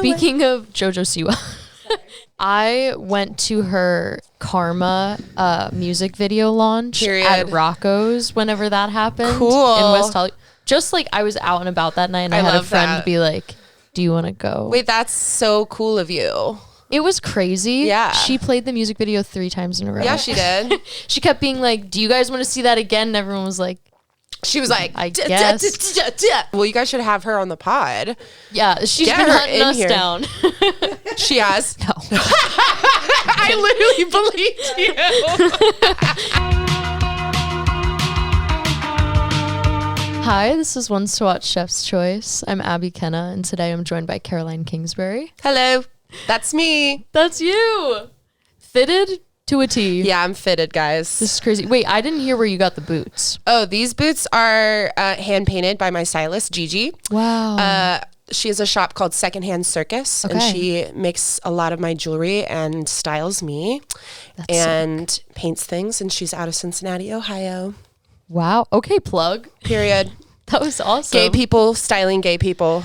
Speaking of JoJo Siwa, I went to her Karma music video launch at Rocco's whenever that happened in West Hollywood. Just like I was out and about that night and I had a friend be like, do you want to go? Wait, that's so cool of you. It was crazy. Yeah. She played the music video 3 times in a row. Yeah, she did. She kept being like, do you guys want to see that again? And everyone was like, she was like, I guess. Well, you guys should have her on the pod. Yeah, she's been hunting us down. She has? No. I literally believed you. Hi, this is Ones to Watch Chef's Choice. I'm Abby Kenna, and today I'm joined by Caroline Kingsbury. Hello. That's me. That's you. Fitted to a T. Yeah, I'm fitted, guys. This is crazy. Wait, I didn't hear where you got the boots. Oh, these boots are hand painted by my stylist, Gigi. Wow. She has a shop called Secondhand Circus, and she makes a lot of my jewelry and styles me. That's sick. Paints things, and she's out of Cincinnati, Ohio. Wow. Okay, plug. Period. That was awesome. Gay people styling gay people.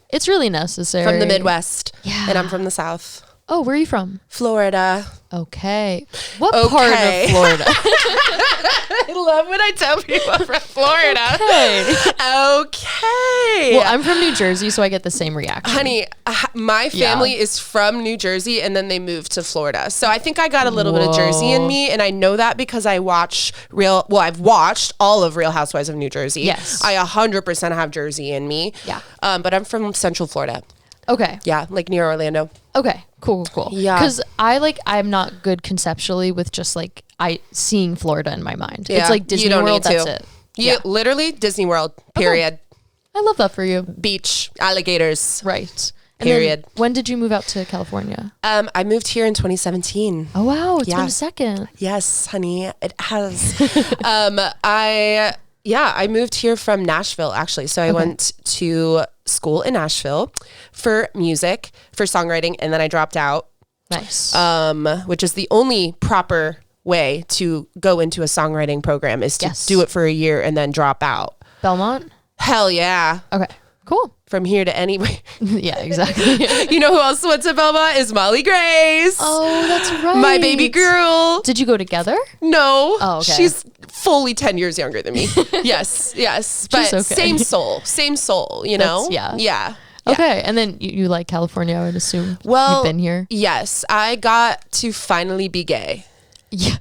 It's really necessary. From the Midwest. Yeah. And I'm from the South. Oh, where are you from? Florida. Okay. What part of Florida? I love when I tell people I'm from Florida. Okay. Well, I'm from New Jersey, so I get the same reaction. Honey, my family is from New Jersey, and then they moved to Florida. So I think I got a little bit of Jersey in me, and I know that because I've watched all of Real Housewives of New Jersey. Yes. I 100% have Jersey in me. Yeah. But I'm from Central Florida. Okay. Yeah, like near Orlando. Okay. Cool. Yeah. Because I'm not good conceptually with just like seeing Florida in my mind. Yeah. It's like Disney World, that's it. Literally Disney World, period. Okay. I love that for you. Beach, alligators. Right. Period. When did you move out to California? I moved here in 2017. Oh, wow. It's been a second. Yes, honey. It has. I moved here from Nashville, actually. So I went to school in Nashville for music, for songwriting, and then I dropped out. Nice. Which is the only proper way to go into a songwriting program is to do it for a year and then drop out. Belmont? Hell yeah. Okay, cool. From here to anywhere. Yeah, exactly. You know who else went to Belmont? Is Molly Grace. Oh, that's right. My baby girl. Did you go together? No. Oh, okay. She's fully 10 years younger than me. Yes. But same soul, you know? Yeah. Okay, and then you like California, I would assume. Well, you've been here. Yes, I got to finally be gay. Yeah.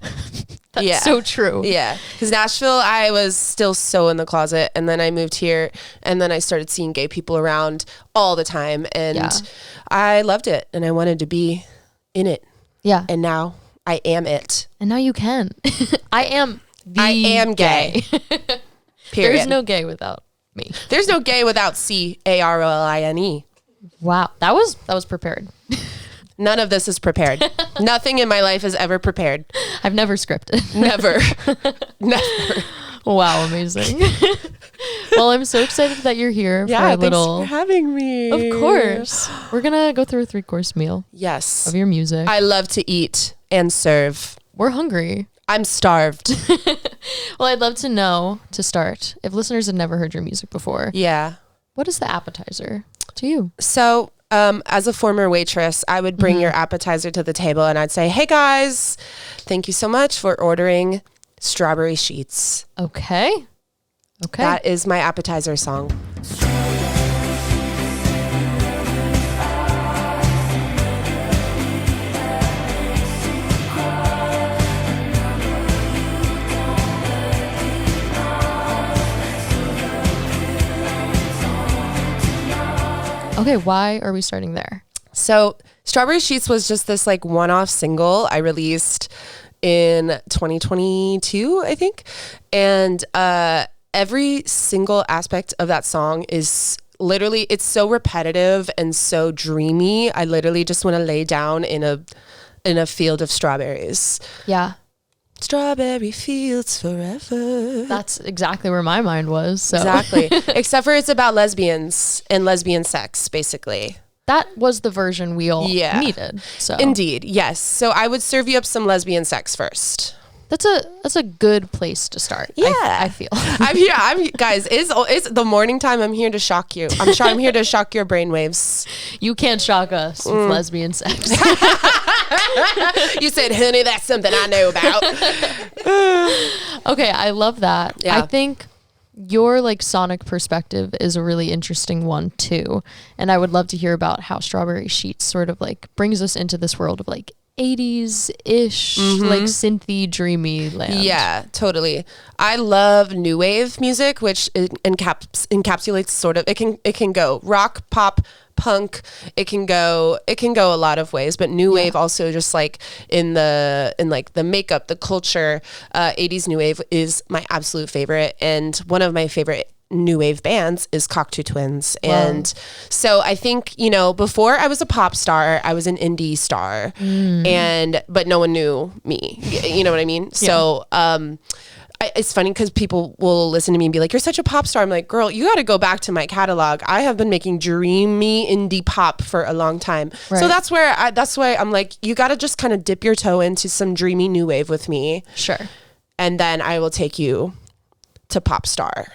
That's so true. Yeah. Because Nashville, I was still so in the closet. And then I moved here. And then I started seeing gay people around all the time. And I loved it. And I wanted to be in it. Yeah. And now I am it. And now you can. I am gay. Period. There's no gay without me. There's no gay without Caroline. Wow. That was prepared. None of this is prepared. Nothing in my life is ever prepared. I've never scripted. Never. Wow, amazing. Well, I'm so excited that you're here for a little. Thanks for having me. Of course. We're going to go through a 3-course meal. Yes. Of your music. I love to eat and serve. We're hungry. I'm starved. Well, I'd love to know, to start, if listeners have never heard your music before. Yeah. What is the appetizer to you? So, as a former waitress, I would bring your appetizer to the table and I'd say, hey guys, thank you so much for ordering strawberry sheets. Okay. That is my appetizer song. Okay, why are we starting there? So Strawberry Sheets was just this like one-off single I released in 2022, I think. And every single aspect of that song is literally, it's so repetitive and so dreamy. I literally just want to lay down in a field of strawberries. Yeah. Strawberry fields forever. That's exactly where my mind was. So. Exactly. Except for it's about lesbians and lesbian sex, basically. That was the version we all needed. So Indeed, yes. So I would serve you up some lesbian sex first. That's a good place to start. Yeah, I feel. I'm here. Guys. It's the morning time. I'm here to shock you. I'm here to shock your brainwaves. You can't shock us with lesbian sex. You said, honey, that's something I know about. Okay, I love that. Yeah. I think your like sonic perspective is a really interesting one too, and I would love to hear about how Strawberry Sheets sort of like brings us into this world of like 80s-ish, like synthy, dreamy land. Yeah, totally. I love new wave music, which encapsulates sort of, it can go rock, pop, punk. It can go a lot of ways, but new wave also just like in like the makeup, the culture, 80s new wave is my absolute favorite, and one of my favorite new wave bands is Cocteau Twins. Wow. And so I think, before I was a pop star, I was an indie star, but no one knew me. You know what I mean? Yeah. So it's funny because people will listen to me and be like, you're such a pop star. I'm like, girl, you got to go back to my catalog. I have been making dreamy indie pop for a long time. Right. So that's why I'm like, you got to just kind of dip your toe into some dreamy new wave with me. Sure. And then I will take you to pop star.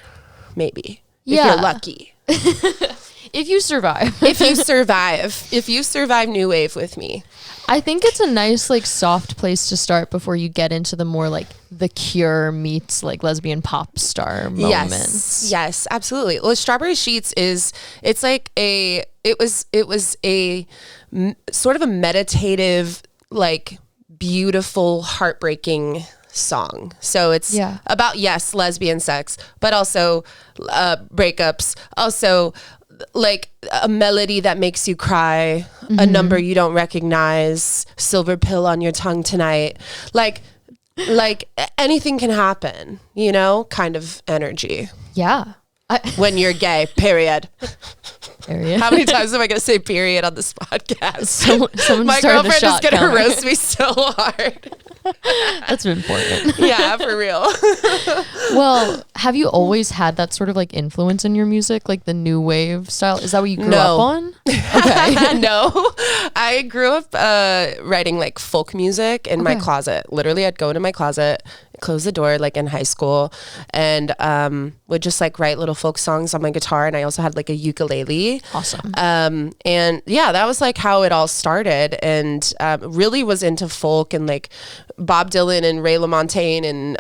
Maybe. Yeah. If you're lucky. If you survive. If you survive new wave with me. I think it's a nice like soft place to start before you get into the more like The Cure meets like lesbian pop star moments. Yes, absolutely. Well, Strawberry Sheets it was a sort of a meditative, like beautiful, heartbreaking song. So it's about, yes, lesbian sex, but also breakups, also like a melody that makes you cry, a number you don't recognize, silver pill on your tongue tonight, like anything can happen, kind of energy. Yeah. When you're gay, period. Period. How many times am I going to say period on this podcast? Someone my girlfriend is going to roast me so hard. That's important. Yeah, for real. Well, have you always had that sort of like influence in your music, like the new wave style? Is that what you grew up on? Okay. No, I grew up writing like folk music in my closet. Literally, I'd go into my closet, close the door, like in high school, and would just like write little folk songs on my guitar. And I also had like a ukulele. Awesome. And yeah, that was like how it all started, and really was into folk and like Bob Dylan and Ray LaMontagne and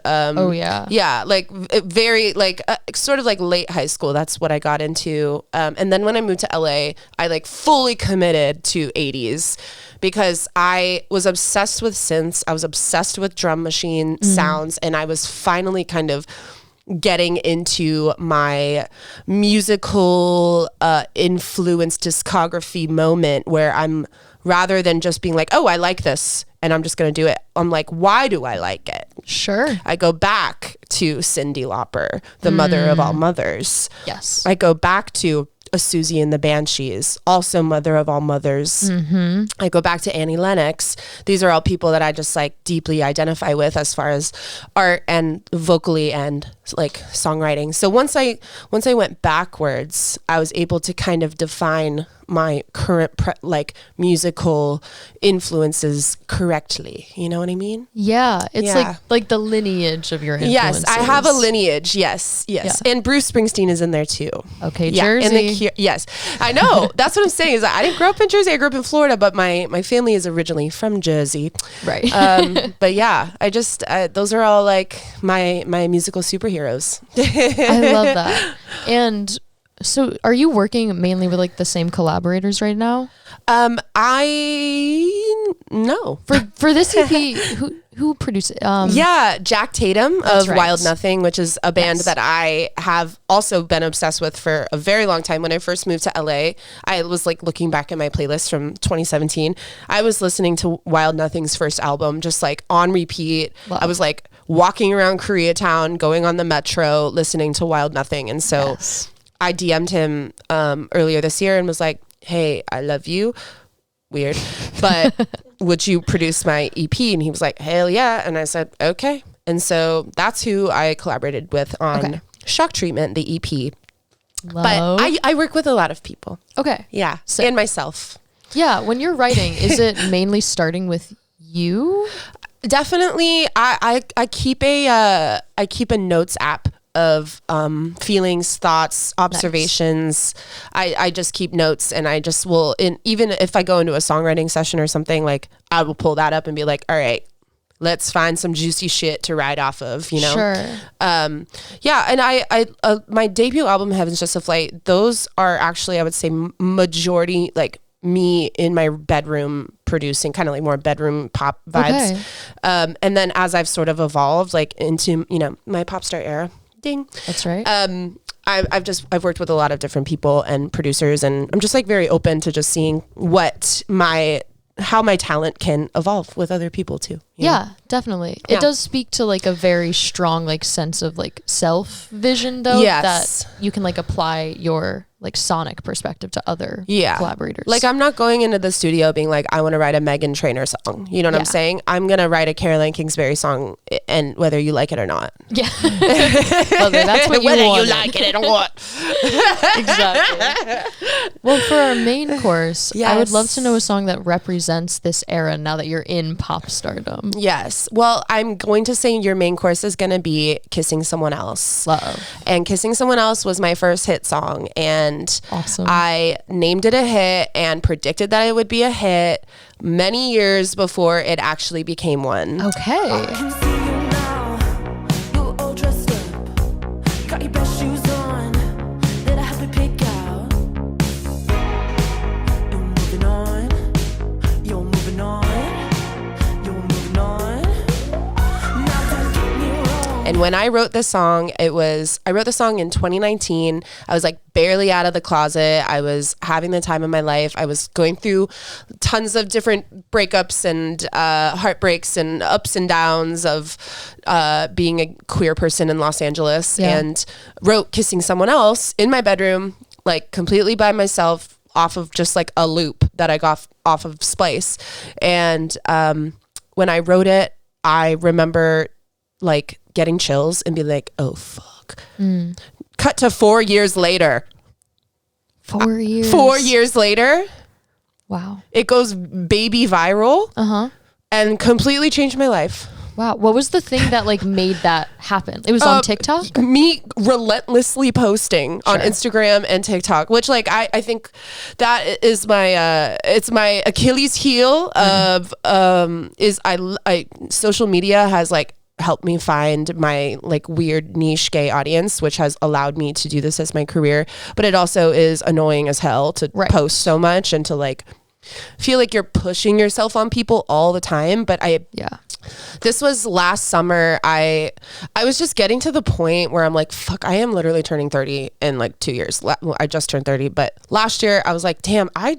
like very like sort of like late high school. That's what I got into. And then when I moved to LA, I like fully committed to 80s because I was obsessed with synths. I was obsessed with drum machine sounds, and I was finally kind of getting into my musical influence discography moment where I'm, rather than just being like, oh, I like this and I'm just going to do it, I'm like, why do I like it? Sure. I go back to Cyndi Lauper, the mother of all mothers. Yes. I go back to a Susie and the Banshees, also mother of all mothers. I go back to Annie Lennox. These are all people that I just like deeply identify with as far as art and vocally and like songwriting. So once I went backwards, I was able to kind of define my current like musical influences correctly. You know what I mean? Yeah. It's like the lineage of your influences. Yes, I have a lineage. Yes. Yeah. And Bruce Springsteen is in there too. Okay, Jersey. And yes, I know. That's what I'm saying is I didn't grow up in Jersey. I grew up in Florida, but my family is originally from Jersey. Right. But yeah, I just, those are all like my musical superheroes. I love that. And so are you working mainly with like the same collaborators right now? No. For this EP, who produced it? Jack Tatum of Wild Nothing, which is a band that I have also been obsessed with for a very long time. When I first moved to LA, I was like looking back at my playlist from 2017. I was listening to Wild Nothing's first album, just like on repeat. Wow. I was like walking around Koreatown, going on the metro, listening to Wild Nothing. And so I DM'd him earlier this year and was like, hey, I love you. Weird. But would you produce my EP? And he was like, hell yeah. And I said, okay. And so that's who I collaborated with on Shock Treatment, the EP. But I work with a lot of people. Okay. Yeah. And myself. Yeah. When you're writing, is it mainly starting with you? Definitely. I keep a notes app of feelings, thoughts, observations. Nice. I just keep notes, and I just will, even if I go into a songwriting session or something, like I will pull that up and be like, all right, let's find some juicy shit to ride off of, you know? Sure. Yeah. And I my debut album, Heaven's Just a Flight, those are actually, I would say, majority like me in my bedroom producing, kind of like more bedroom pop vibes. Okay. And then as I've sort of evolved like into, you know, my pop star era, ding. That's right. I've worked with a lot of different people and producers, and I'm just like very open to just seeing how my talent can evolve with other people too. Yeah, definitely. Yeah. It does speak to like a very strong like sense of like self vision though, that you can like apply your like sonic perspective to other collaborators. Like I'm not going into the studio being like, I want to write a Meghan Trainor song. You know what I'm saying? I'm going to write a Caroline Kingsbury song, and whether you like it or not. Yeah. Whether that's what whether you like it or what. Exactly. Well, for our main course, I would love to know a song that represents this era now that you're in pop stardom. Yes. Well, I'm going to say your main course is going to be Kissing Someone Else. Love. And Kissing Someone Else was my first hit song. And awesome. I named it a hit and predicted that it would be a hit many years before it actually became one. Okay. And when I wrote this song, I wrote the song in 2019. I was like barely out of the closet. I was having the time of my life. I was going through tons of different breakups and heartbreaks and ups and downs of being a queer person in Los Angeles, and wrote Kissing Someone Else in my bedroom, like completely by myself, off of just like a loop that I got off of Splice. And when I wrote it, I remember like getting chills and be like, oh fuck. Cut to 4 years later. 4 years. 4 years later. Wow. It goes baby viral. And completely changed my life. Wow. What was the thing that like made that happen? It was on TikTok? Me relentlessly posting on Instagram and TikTok, which like I think that is my it's my Achilles heel of is I social media has like helped me find my like weird niche gay audience, which has allowed me to do this as my career. But it also is annoying as hell to post so much and to like feel like you're pushing yourself on people all the time. But this was last summer. I was just getting to the point where I'm like, fuck, I am literally turning 30 in like 2 years. Well, I just turned 30, but last year I was like, damn, I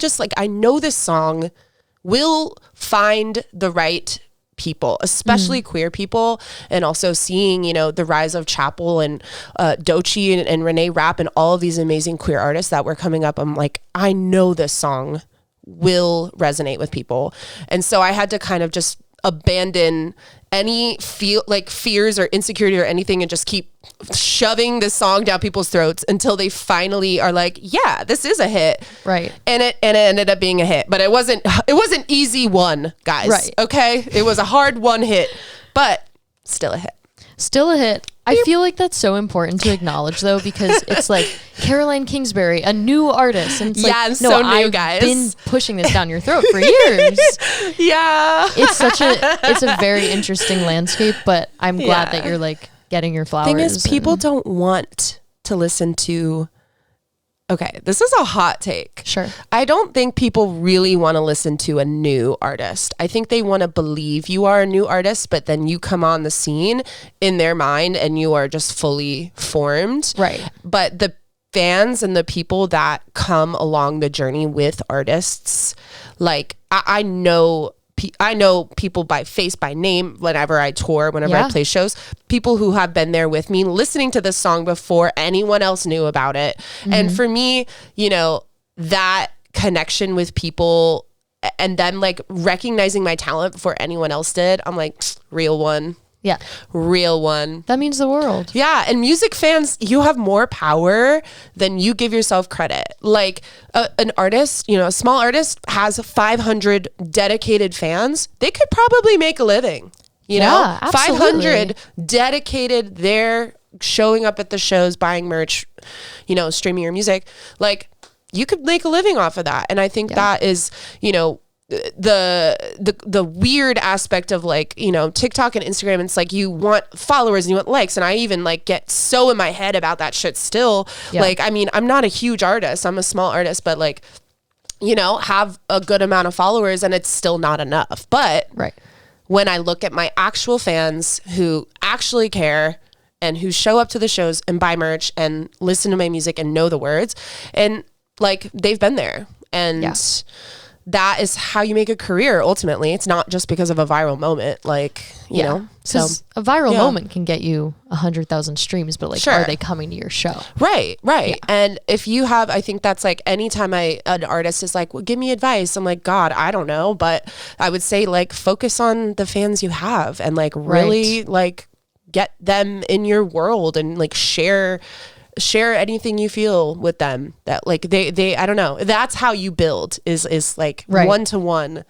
know this song will find the right people, especially queer people, and also seeing, you know, the rise of Chapel and Doechii and Renee Rapp and all of these amazing queer artists that were coming up. I'm like, I know this song will resonate with people. And so I had to kind of just abandon any fears or insecurity or anything and just keep shoving this song down people's throats until they finally are like, yeah, this is a hit. Right. And it ended up being a hit, but it wasn't easy one, guys. Right. Okay. It was a hard one hit, but still a hit. Still a hit. I feel like that's so important to acknowledge though, because it's like Caroline Kingsbury, a new artist. And it's like, I'm so new, I've guys. been pushing this down your throat for years. It's a very interesting landscape, but I'm glad that you're like getting your flowers. Thing is, people don't want to listen to. Okay, this is a hot take. Sure. I don't think people really want to listen to a new artist. I think they want to believe you are a new artist, but then you come on the scene in their mind and you are just fully formed. Right. But the fans and the people that come along the journey with artists, like I know people by face, by name, whenever I tour, whenever I play shows, people who have been there with me listening to this song before anyone else knew about it. And for me, you know, that connection with people and them like recognizing my talent before anyone else did, I'm like, real one. Yeah. Real one. That means the world. Yeah. And music fans, you have more power than you give yourself credit. Like an artist, you know, a small artist has 500 dedicated fans. They could probably make a living. you know, 500 dedicated there, showing up at the shows, buying merch, you know, streaming your music. Like, you could make a living off of that. And I think that is, you know, the weird aspect of like, you know, TikTok and Instagram. It's like you want followers and you want likes. And I even like get so in my head about that shit still. Like, I mean, I'm not a huge artist. I'm a small artist, but like, you know, have a good amount of followers and it's still not enough. But when I look at my actual fans who actually care and who show up to the shows and buy merch and listen to my music and know the words, and like, they've been there. And that is how you make a career. Ultimately, it's not just because of a viral moment, like, you know, so a viral moment can get you 100,000 streams, but like, are they coming to your show? Right. And if you have, I think that's like, anytime an artist is like, well, give me advice, I'm like, God, I don't know, but I would say like, focus on the fans you have and like really like get them in your world and like share anything you feel with them, that like they I don't know, that's how you build is like one-to-one.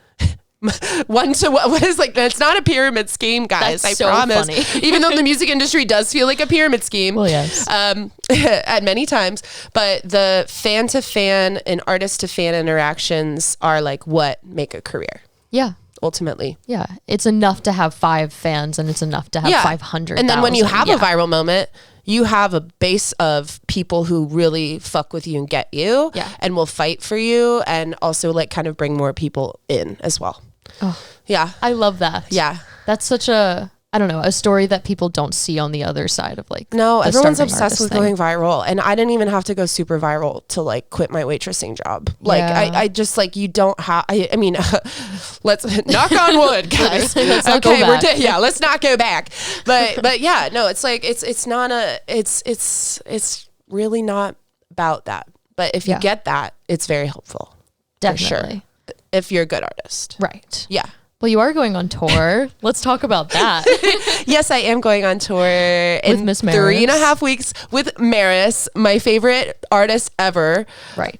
One-to-one. What is like, it's not a pyramid scheme, guys. I promise. Funny. Even though the music industry does feel like a pyramid scheme, well, yes, at many times, but the fan to fan and artist to fan interactions are like what make a career. Ultimately. It's enough to have 5 fans and it's enough to have 500. And then when you have a viral moment, you have a base of people who really fuck with you and get you and will fight for you, and also like kind of bring more people in as well. I love that. That's such a, I don't know, a story that people don't see on the other side of like, no, everyone's obsessed with going viral. And I didn't even have to go super viral to like quit my waitressing job. Like I just like, you don't have, I mean, let's knock on wood, guys. Okay. Let's not go back. But yeah, no, it's like, it's not it's really not about that. But if you get that, it's very helpful. Definitely. For sure. If you're a good artist. Right. Yeah. Well, you are going on tour. Let's talk about that. Yes, I am going on tour in Miss Maris. 3.5 weeks with Maris, my favorite artist ever. Right.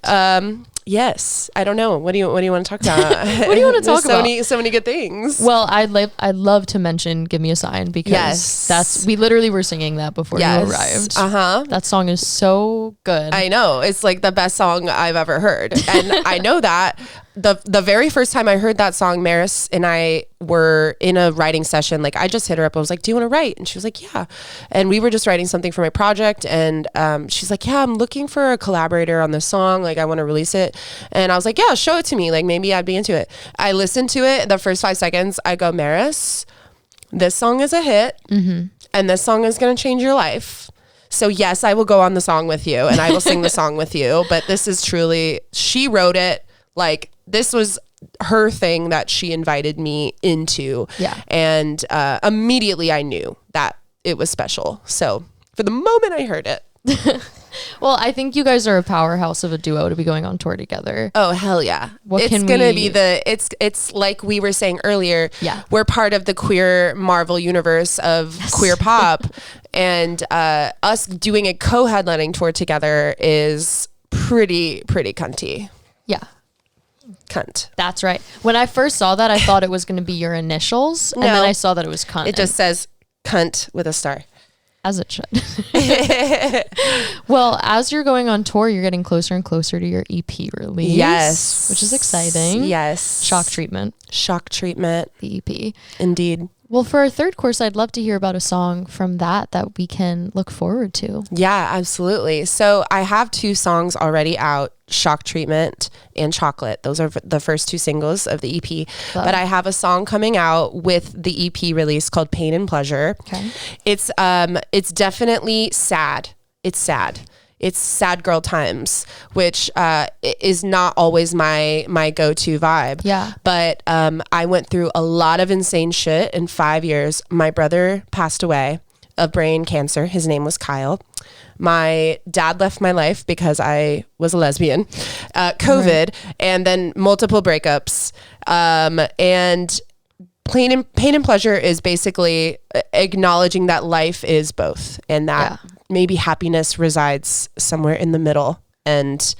Yes. I don't know. What do you want to talk about? What do you want to talk about? So many good things. Well, I'd love to mention "Give Me a Sign" because we literally were singing that before you arrived. That song is so good. I know. It's like the best song I've ever heard. And I know that the very first time I heard that song, Maris and I were in a writing session. Like, I just hit her up. I was like, do you want to write? And she was like, yeah. And we were just writing something for my project. And she's like, yeah, I'm looking for a collaborator on this song. Like, I want to release it. And I was like, yeah, show it to me. Like, maybe I'd be into it. I listened to it. The first 5 seconds, I go, Maris, this song is a hit. And this song is going to change your life. So yes, I will go on the song with you and I will sing the song with you. But this is truly, she wrote it. Like, this was her thing that she invited me into. And immediately I knew that it was special. So for the moment I heard it. Well, I think you guys are a powerhouse of a duo to be going on tour together. Oh, hell yeah. It's going to be it's like we were saying earlier. We're part of the queer Marvel universe of queer pop. And us doing a co-headlining tour together is pretty cunty. Cunt. That's right. When I first saw that, I thought it was going to be your initials. And then I saw that it was cunt. It just says cunt with a star. As it should. Well, as you're going on tour, you're getting closer and closer to your EP release. Yes. Which is exciting. Yes. Shock Treatment. The EP. Indeed. Well, for our third course, I'd love to hear about a song from that we can look forward to. Yeah, absolutely. So I have 2 songs already out, Shock Treatment and Chocolate. Those are the first 2 singles of the EP. But I have a song coming out with the EP release called Pain and Pleasure. Okay. It's definitely sad. It's sad. It's sad girl times, which is not always my go-to vibe. Yeah. But I went through a lot of insane shit in 5 years. My brother passed away of brain cancer. His name was Kyle. My dad left my life because I was a lesbian, COVID, and then multiple breakups. And Pain and Pleasure is basically acknowledging that life is both, and that maybe happiness resides somewhere in the middle. And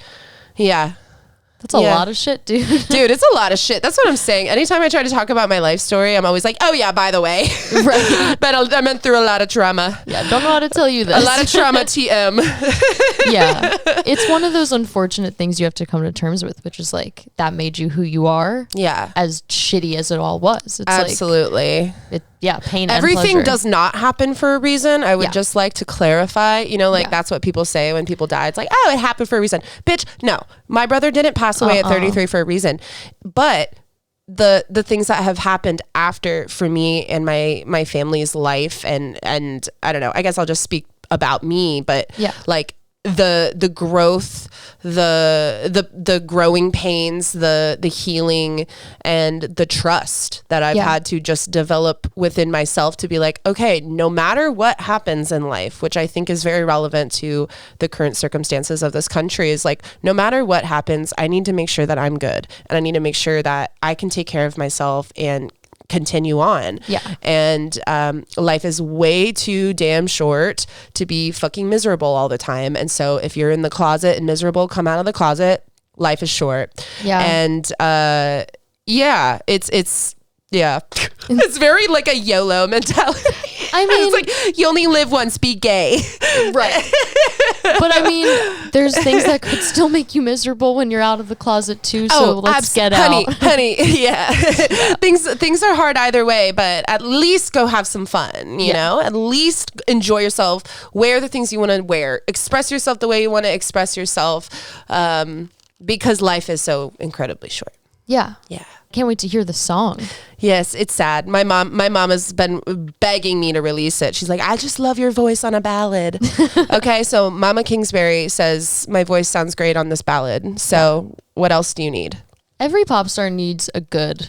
That's a lot of shit, dude. Dude, it's a lot of shit. That's what I'm saying. Anytime I try to talk about my life story, I'm always like, oh yeah, by the way. Right. But I went through a lot of trauma. Yeah, don't know how to tell you this. A lot of trauma, TM. Yeah. It's one of those unfortunate things you have to come to terms with, which is like, that made you who you are. Yeah. As shitty as it all was. It's absolutely. Like, pain Everything and pleasure. does not happen for a reason. I would just like to clarify, that's what people say when people die. It's like, oh, it happened for a reason. Bitch, no. My brother didn't pass away at 33 for a reason. But the things that have happened after for me and my family's life and I don't know, I guess I'll just speak about me, but like the growth, the growing pains, the healing, and the trust that I've had to just develop within myself to be like, okay, no matter what happens in life, which I think is very relevant to the current circumstances of this country, is like, no matter what happens, I need to make sure that I'm good, and I need to make sure that I can take care of myself and continue on. And life is way too damn short to be fucking miserable all the time. And so if you're in the closet and miserable, come out of the closet. Life is short. And it's very like a YOLO mentality. I mean, it's like, you only live once, be gay. Right. But I mean, there's things that could still make you miserable when you're out of the closet too. So let's get out. Honey, Things are hard either way, but at least go have some fun, you know? At least enjoy yourself. Wear the things you want to wear. Express yourself the way you want to express yourself, because life is so incredibly short. Yeah. Can't wait to hear the song. Yes, it's sad. My mom has been begging me to release it. She's like, I just love your voice on a ballad. Okay, so Mama Kingsbury says my voice sounds great on this ballad. So what else do you need? Every pop star needs a good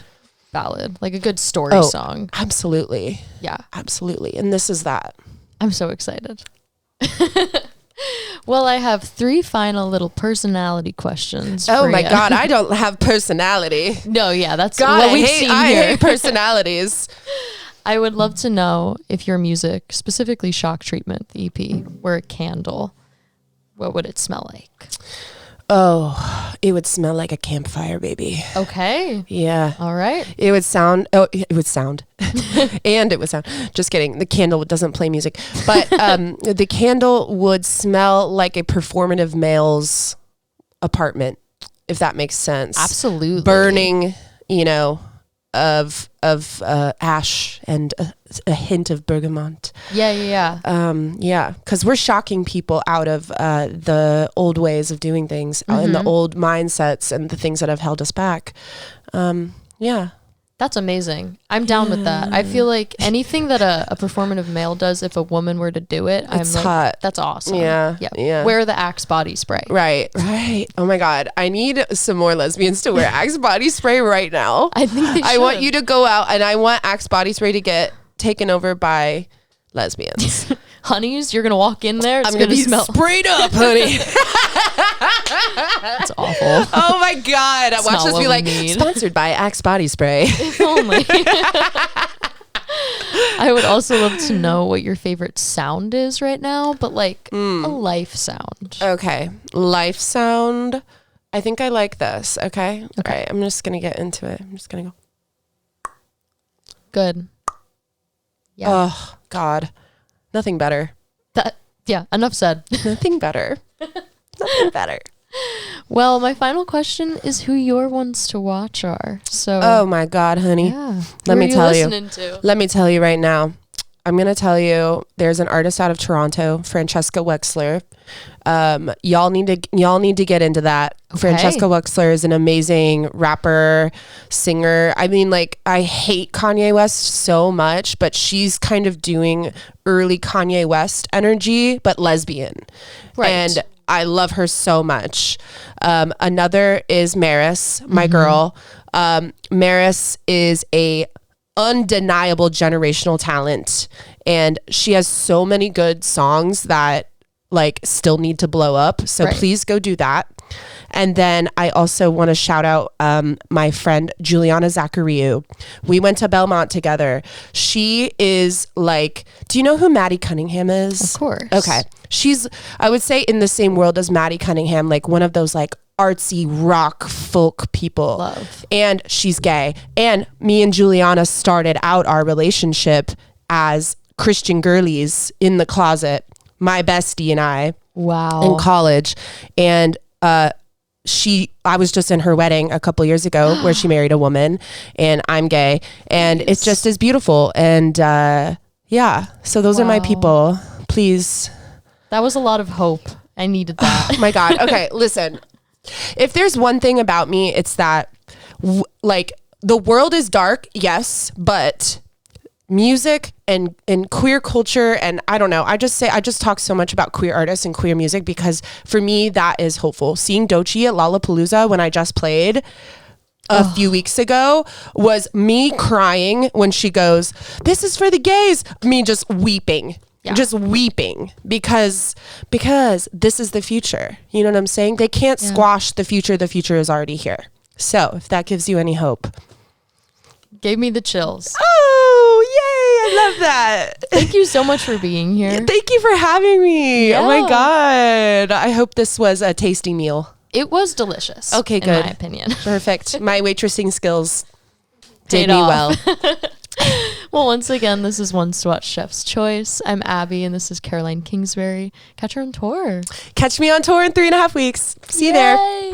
ballad, like a good story song. Absolutely. Yeah. Absolutely. And this is that. I'm so excited. Well, I have 3 final little personality questions. Oh my God, I don't have personality. No, yeah, that's what we've seen here. I hate personalities. I would love to know if your music, specifically Shock Treatment, the EP, were a candle, what would it smell like? Oh, it would smell like a campfire, baby. Okay. Yeah. All right. It would sound. And it would sound. Just kidding. The candle doesn't play music. But the candle would smell like a performative male's apartment, if that makes sense. Absolutely. Burning, of ash and a hint of bergamot. Yeah. Because we're shocking people out of the old ways of doing things, and the old mindsets and the things that have held us back. That's amazing. I'm down with that. I feel like anything that a performative male does, if a woman were to do it, it's hot. That's awesome. Yeah. Wear the Axe body spray. Right. Oh my God. I need some more lesbians to wear Axe body spray right now. I think they should. I want you to go out, and I want Axe body spray to get taken over by lesbians. Honeys, you're going to walk in there. I'm going to smell sprayed up, honey. That's awful. Oh my God. Watch this be like, sponsored by Axe body spray. If only. I would also love to know what your favorite sound is right now, but like a life sound. Okay. Life sound. I think I like this. Okay. All right. I'm just going to get into it. I'm just going to go. Good. Yeah. Oh God. Nothing better. Enough said. Nothing better. Nothing better. Well, my final question is who your ones to watch are. So. Oh my God, honey. Yeah. Let me tell you. To? Let me tell you right now. I'm going to tell you there's an artist out of Toronto, Francesca Wexler. Y'all need to get into that. Okay. Francesca Wexler is an amazing rapper, singer. I mean, like, I hate Kanye West so much, but she's kind of doing early Kanye West energy, but lesbian. Right. And I love her so much. Another is Maris, my girl. Maris is a undeniable generational talent, and she has so many good songs that like still need to blow up, so please go do that. And then I also want to shout out my friend Juliana Zachariou. We went to Belmont together. She is like, do you know who Maddie Cunningham is? Of course. Okay. She's, I would say, in the same world as Maddie Cunningham, like one of those like artsy rock folk people. Love. And she's gay. And me and Juliana started out our relationship as Christian girlies in the closet, my bestie and I. Wow. In college. And I was just in her wedding a couple years ago where she married a woman, and I'm gay, and it just is beautiful. And yeah, so those are my people. Please. That was a lot of hope. I needed that. Oh my God. Okay, listen. If there's one thing about me, it's that like the world is dark, yes, but music and queer culture, and I don't know, I just talk so much about queer artists and queer music because for me that is hopeful. Seeing Doechii at Lollapalooza when I just played a few weeks ago was me crying when she goes, "This is for the gays," me just weeping. Yeah. Just weeping because this is the future. You know what I'm saying? They can't squash the future. The future is already here. So if that gives you any hope. Gave me the chills. Oh, yay. I love that. Thank you so much for being here. Thank you for having me. Yeah. Oh my God. I hope this was a tasty meal. It was delicious. Okay, good. In my opinion. Perfect. My waitressing skills did me well. Well, once again, this is One Swatch Chef's Choice. I'm Abby, and this is Caroline Kingsbury. Catch her on tour. Catch me on tour in 3.5 weeks. See you there.